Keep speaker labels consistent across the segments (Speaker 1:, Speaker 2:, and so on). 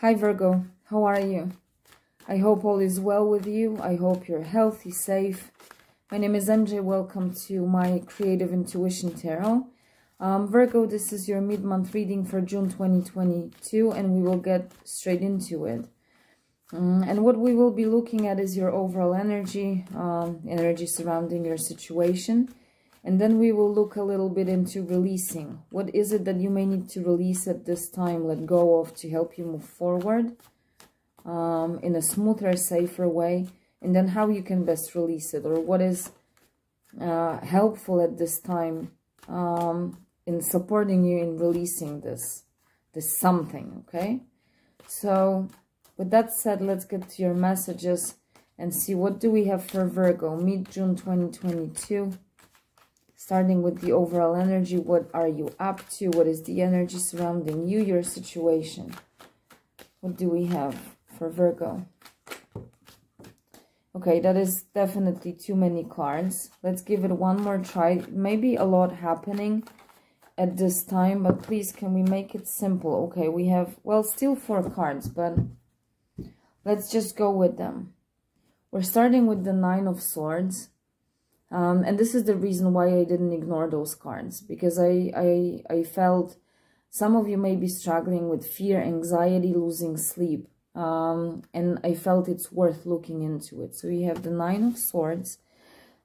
Speaker 1: Hi Virgo, how are you? I hope all is well with you. I hope you're healthy, safe. My name is MJ. Welcome to my Creative Intuition Tarot. Virgo, this is your mid-month reading for June 2022, and we will get straight into it. And what we will be looking at is your overall energy, energy surrounding your situation. And then we will look a little bit into releasing. What is it that you may need to release at this time, let go of, to help you move forward in a smoother, safer way? And then how you can best release it, or what is helpful at this time in supporting you in releasing this something, okay? So with that said, let's get to your messages and see what do we have for Virgo, mid-June 2022. Starting with the overall energy, what are you up to? What is the energy surrounding you, your situation? What do we have for Virgo? Okay, that is definitely too many cards. Let's give it one more try. Maybe a lot happening at this time, but please, can we make it simple? Okay, we have, well, still 4 cards, but let's just go with them. We're starting with the 9 of Swords. And this is the reason why I didn't ignore those cards, because I felt some of you may be struggling with fear, anxiety, losing sleep. And I felt it's worth looking into it. So you have the 9 of Swords,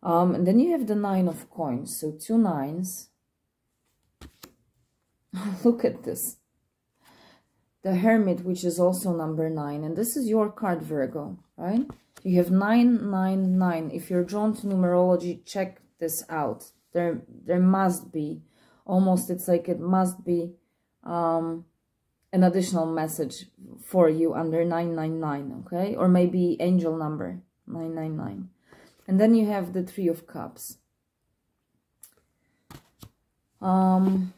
Speaker 1: and then you have the 9 of Coins. So 2 9s. Look at this. The Hermit, which is also number 9. And this is your card, Virgo, right? You have 999. If you're drawn to numerology, check this out. There must be, almost it's like it must be an additional message for you under 999, okay? Or maybe angel number 999. And then you have the 3 of Cups. And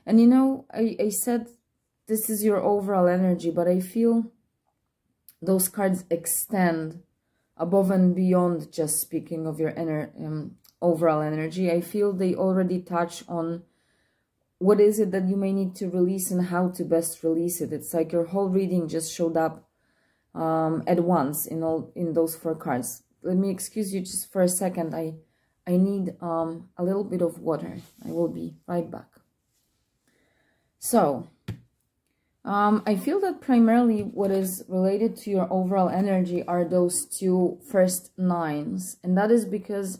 Speaker 1: you know, I said this is your overall energy, but I feel those cards extend above and beyond just speaking of your overall energy. I feel they already touch on what is it that you may need to release and how to best release it. It's like your whole reading just showed up at once in those 4 cards. Let me excuse you just for a second. I need a little bit of water. I will be right back. So I feel that primarily what is related to your overall energy are those 2 first 9s. And that is because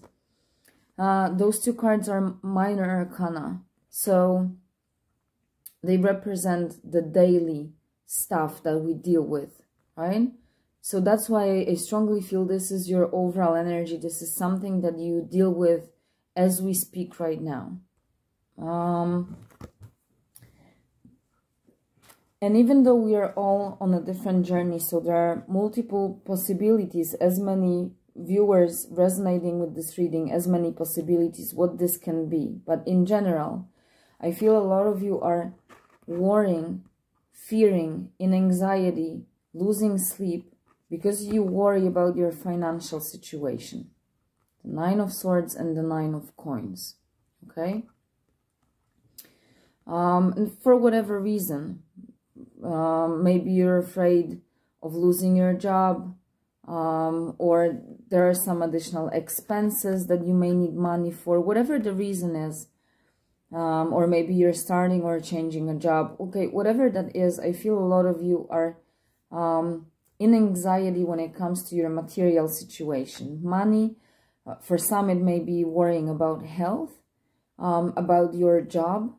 Speaker 1: those 2 cards are minor arcana. So they represent the daily stuff that we deal with, right? So that's why I strongly feel this is your overall energy. This is something that you deal with as we speak right now. And even though we are all on a different journey, so there are multiple possibilities, as many viewers resonating with this reading, as many possibilities what this can be. But in general, I feel a lot of you are worrying, fearing, in anxiety, losing sleep, because you worry about your financial situation. The 9 of Swords and the 9 of Coins, okay? And for whatever reason, maybe you're afraid of losing your job, or there are some additional expenses that you may need money for, whatever the reason is, or maybe you're starting or changing a job. Okay, whatever that is, I feel a lot of you are in anxiety when it comes to your material situation. Money, for some it may be worrying about health, about your job.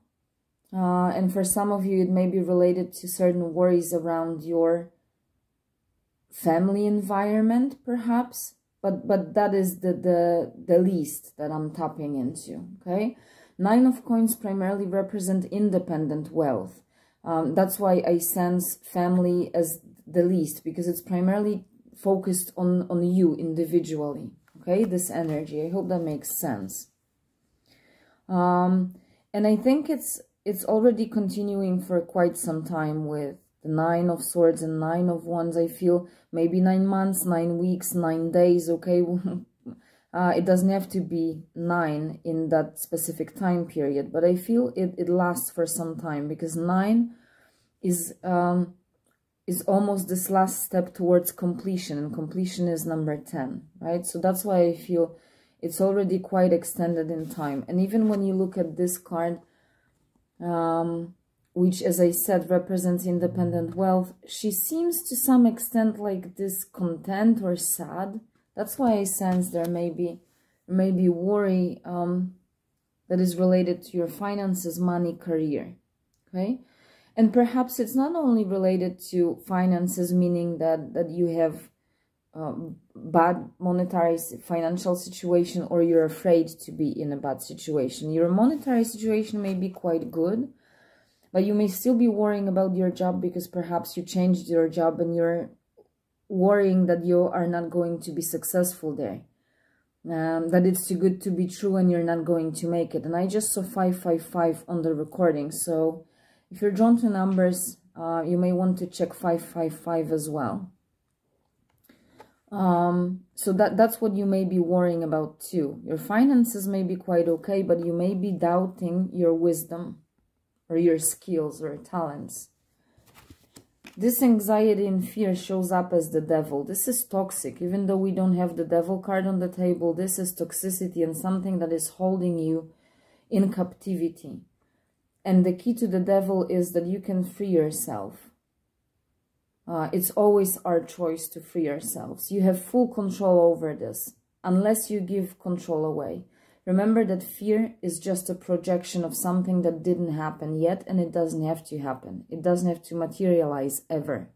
Speaker 1: And for some of you, it may be related to certain worries around your family environment, perhaps. But that is the least that I'm tapping into, okay? 9 of Coins primarily represent independent wealth. That's why I sense family as the least, because it's primarily focused on you individually, okay? This energy. I hope that makes sense. And I think it's already continuing for quite some time with the 9 of Swords and 9 of Wands. I feel maybe 9 months, 9 weeks, 9 days, okay? It doesn't have to be 9 in that specific time period, but I feel it lasts for some time, because 9 is almost this last step towards completion, and completion is number 10, right? So that's why I feel it's already quite extended in time. And even when you look at this card, which, as I said, represents independent wealth, she seems to some extent like discontent or sad. That's why I sense there may be worry that is related to your finances, money, career, okay? And perhaps it's not only related to finances, meaning that you have bad monetary financial situation, or you're afraid to be in a bad situation. Your monetary situation may be quite good, but you may still be worrying about your job, because perhaps you changed your job and you're worrying that you are not going to be successful there. That it's too good to be true and you're not going to make it. And I just saw 555 on the recording. So if you're drawn to numbers, you may want to check 555 as well. So that's what you may be worrying about too. Your finances may be quite okay, but you may be doubting your wisdom or your skills or talents. This anxiety and fear shows up as the devil. This is toxic. Even though we don't have the devil card on the table, this is toxicity and something that is holding you in captivity. And the key to the devil is that you can free yourself. It's always our choice to free ourselves. You have full control over this, unless you give control away. Remember that fear is just a projection of something that didn't happen yet, and it doesn't have to happen. It doesn't have to materialize ever,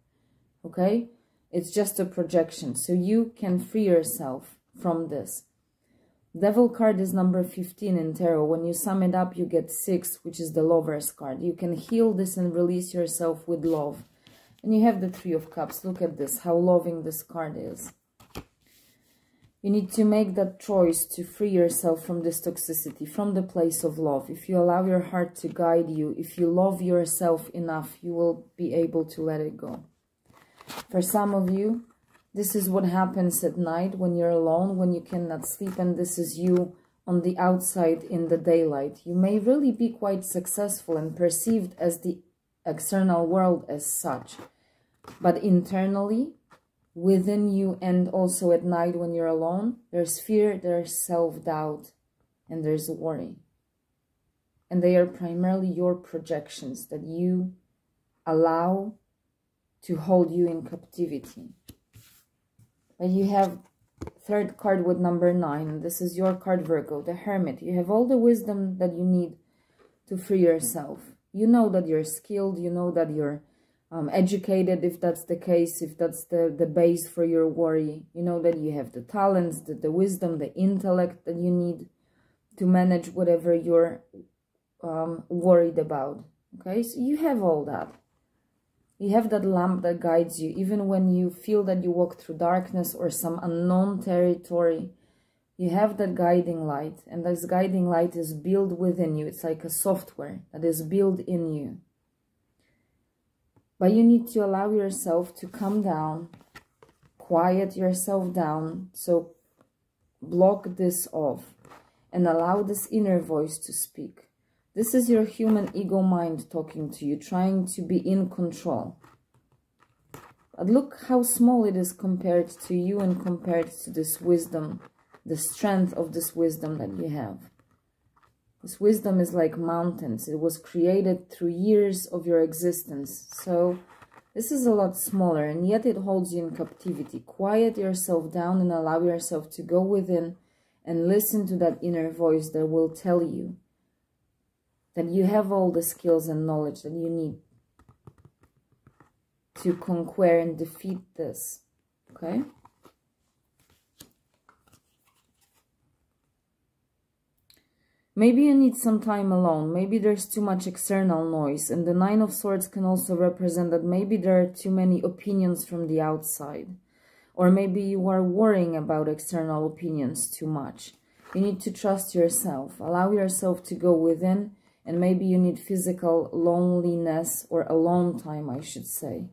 Speaker 1: okay? It's just a projection, so you can free yourself from this. Devil card is number 15 in tarot. When you sum it up, you get 6, which is the Lover's card. You can heal this and release yourself with love. And you have the 3 of Cups. Look at this, how loving this card is. You need to make that choice to free yourself from this toxicity, from the place of love. If you allow your heart to guide you, if you love yourself enough, you will be able to let it go. For some of you, this is what happens at night when you're alone, when you cannot sleep, and this is you on the outside in the daylight. You may really be quite successful and perceived as the external world as such. But internally, within you, and also at night when you're alone, there's fear, there's self-doubt, and there's worry. And they are primarily your projections that you allow to hold you in captivity. But you have 3rd card with number 9, and this is your card, Virgo, the Hermit. You have all the wisdom that you need to free yourself. You know that you're skilled, you know that you're educated, if that's the case, if that's the base for your worry. You know that you have the talents, the wisdom, the intellect that you need to manage whatever you're worried about. Okay, so you have all that. You have that lamp that guides you, even when you feel that you walk through darkness or some unknown territory. You have that guiding light, and this guiding light is built within you. It's like a software that is built in you. But you need to allow yourself to calm down, quiet yourself down, so block this off and allow this inner voice to speak. This is your human ego mind talking to you, trying to be in control. But look how small it is compared to you and compared to this wisdom, the strength of this wisdom that you have. This wisdom is like mountains. It was created through years of your existence. So this is a lot smaller, and yet it holds you in captivity. Quiet yourself down and allow yourself to go within and listen to that inner voice that will tell you that you have all the skills and knowledge that you need to conquer and defeat this, okay? Maybe you need some time alone. Maybe there's too much external noise. And the 9 of Swords can also represent that maybe there are too many opinions from the outside. Or maybe you are worrying about external opinions too much. You need to trust yourself. Allow yourself to go within. And maybe you need physical loneliness, or alone time, I should say,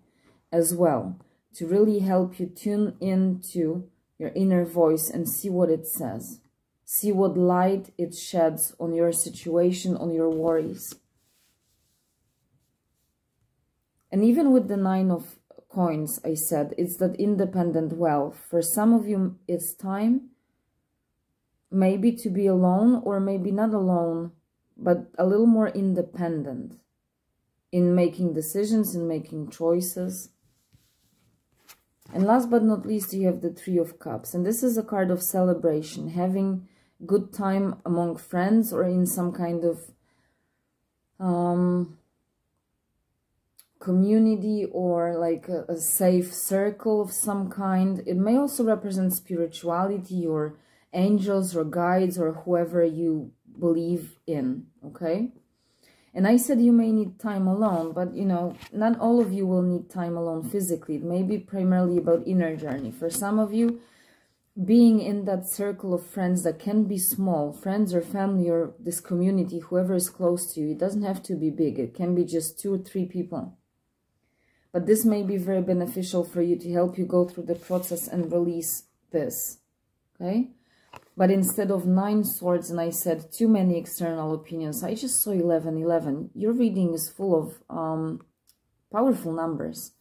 Speaker 1: as well, to really help you tune into your inner voice, and see what it says. See what light it sheds on your situation, on your worries. And even with the 9 of coins, I said, it's that independent wealth. For some of you, it's time maybe to be alone, or maybe not alone, but a little more independent in making decisions, in making choices. And last but not least, you have the 3 of Cups. And this is a card of celebration, having good time among friends or in some kind of community, or like a safe circle of some kind. It may also represent spirituality or angels or guides or whoever you believe in, okay? And I said you may need time alone, but you know, not all of you will need time alone physically. It may be primarily about inner journey. For some of you, being in that circle of friends that can be small, friends or family or this community, whoever is close to you, it doesn't have to be big. It can be just 2 or 3 people. But this may be very beneficial for you to help you go through the process and release this, okay? But instead of 9 swords, and I said too many external opinions, I just saw 11. Your reading is full of powerful numbers.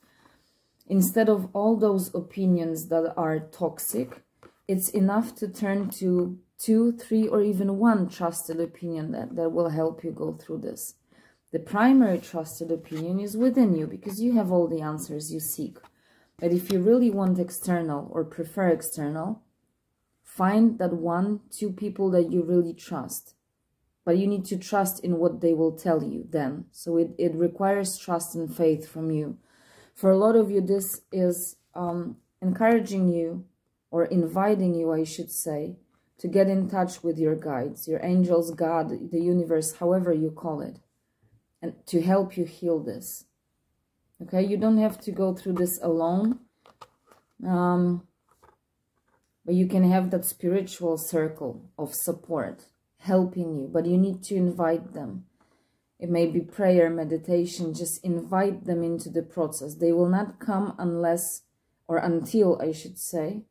Speaker 1: Instead of all those opinions that are toxic, it's enough to turn to 2, 3, or even 1 trusted opinion that will help you go through this. The primary trusted opinion is within you, because you have all the answers you seek. But if you really want external or prefer external, find that 1, 2 people that you really trust. But you need to trust in what they will tell you then. So it requires trust and faith from you. For a lot of you, this is encouraging you, or inviting you, I should say, to get in touch with your guides, your angels, God, the universe, however you call it, and to help you heal this. Okay, you don't have to go through this alone. But you can have that spiritual circle of support helping you, but you need to invite them. It may be prayer, meditation, just invite them into the process. They will not come unless, or until I should say,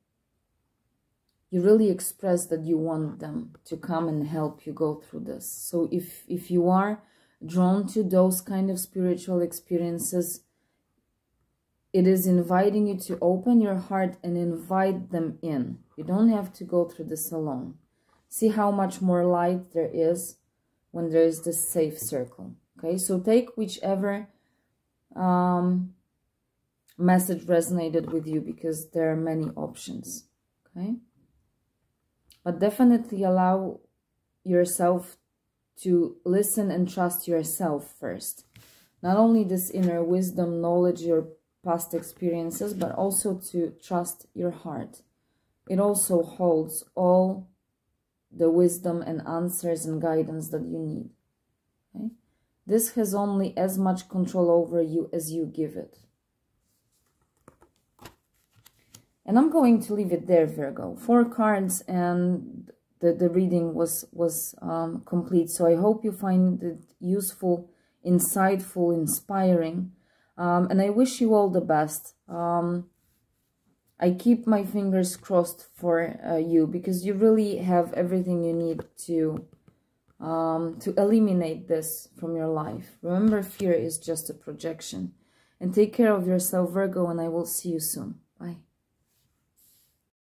Speaker 1: you really express that you want them to come and help you go through this. So if you are drawn to those kind of spiritual experiences, it is inviting you to open your heart and invite them in. You don't have to go through this alone. See how much more light there is when there is this safe circle. Okay, so take whichever message resonated with you, because there are many options. Okay, but definitely allow yourself to listen and trust yourself first. Not only this inner wisdom, knowledge, your past experiences, but also to trust your heart. It also holds all the wisdom and answers and guidance that you need. Okay? This has only as much control over you as you give it. And I'm going to leave it there, Virgo. 4 cards and the reading was complete. So I hope you find it useful, insightful, inspiring. And I wish you all the best. I keep my fingers crossed for you, because you really have everything you need to eliminate this from your life. Remember, fear is just a projection. And take care of yourself, Virgo, and I will see you soon. Bye.